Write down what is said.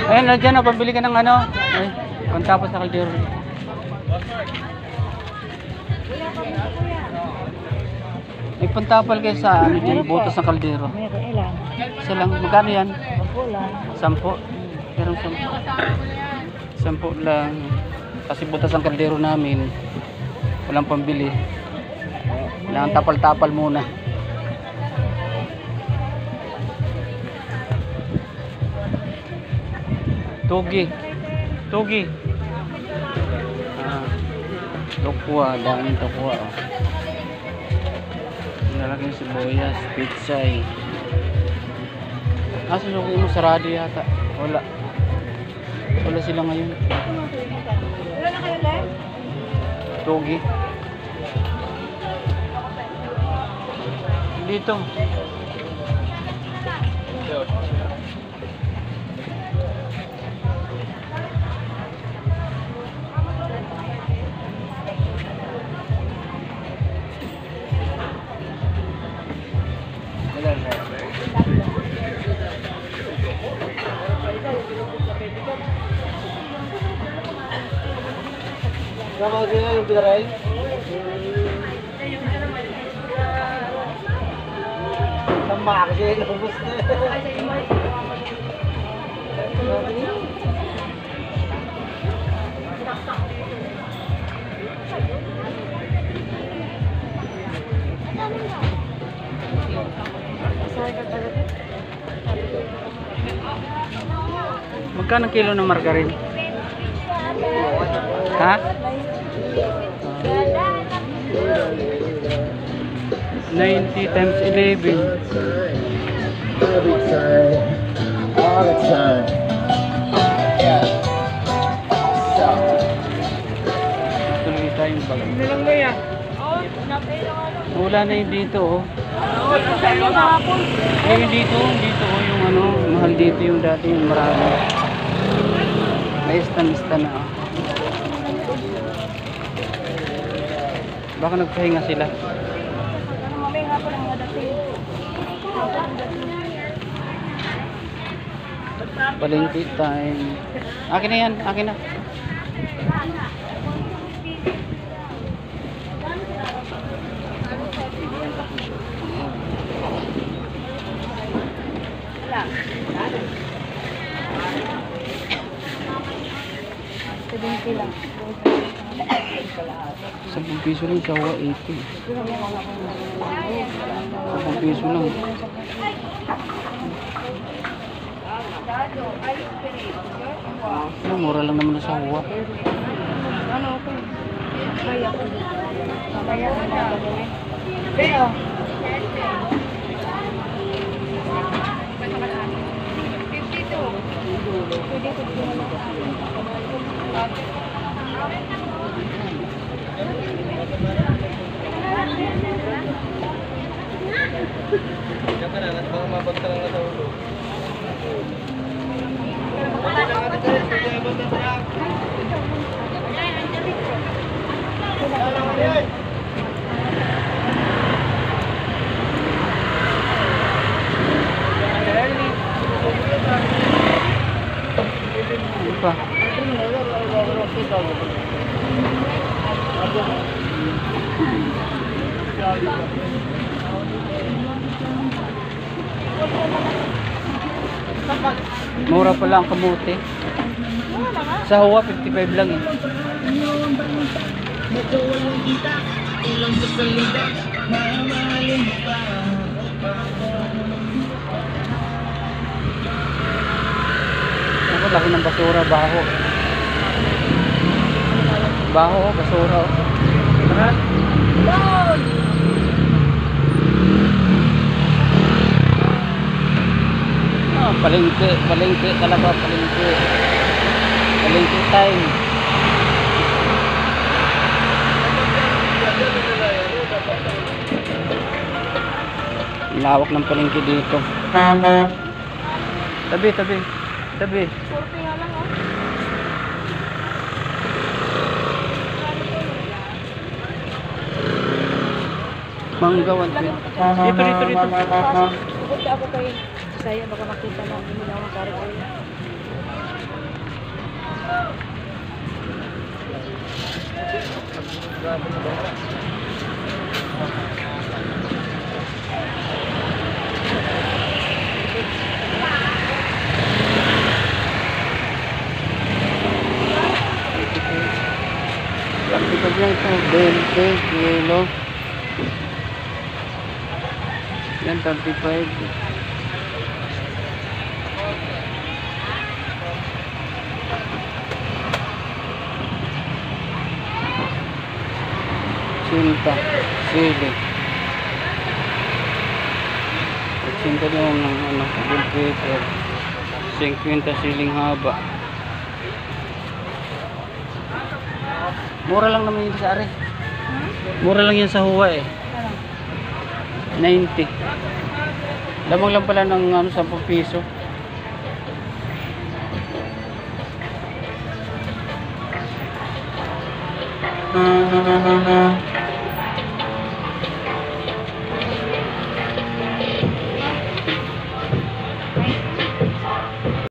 Ayun, nandiyan na, pabili ka ng ano. Ay, pantapos sa kaldero. May pantapal kayo sa ano dyan, butas ng kaldero. Meron ilan? Isa lang, magkano yan? 10 lang. 10. Pero 10. 10 lang. Kasi butas ang kaldero namin. Walang pambili. Kailangan tapal-tapal muna. Togi. Togi. Tokwa, daming tokwa. Oh. Nalagyan sibuyas, pitsay. Susukin mo sarado yata. Wala. Wala sila ngayon. Wala na kayo live? Togi. Dito. Sama sila yung pinaray? Sama kasi nabos na. Magkano kilo ng margarine? Ha? 90 times 11. All the time. Tuloy tayong bag. Nilang mo yan? Wala na yung dito oh. Saan yung hapon? Yung dito oh, yung ano, mahal dito yung dati yung marami. May ista na oh. Baka nagpahinga sila. Mamay hapon ang mga dating. Palengke time. Akin na yan, akin na. Lang. 10 piso lang sa 80. 10 piso lang. Mura lang naman sa huwa. Ano ko? Kaya ko. Kaya ko na. Pero 52. Pwede ko Diyan ka na, baka mabagta lang na sa ulo. Pa. Mura pala ang kamote. Sa huwa 55 lang eh. Ako laki ng basura, baho. Baho, basura. Palengke talaga, palengke time. Lawak ng palengke dito. Tabi. Surfing nga lang, oh. Mangga 120. Dito. Pupunta ako kay Saya, baka makita na hindi na ako magkari. Praktikal lang ito. 20 kilo. Yan, 35. Cinta. Sili. Cinta din ng bell pepper. 50 siling haba. Mura lang naman yun sa are. Mura lang yan sa huwa eh. 90. Lamang lang pala ng 10 piso.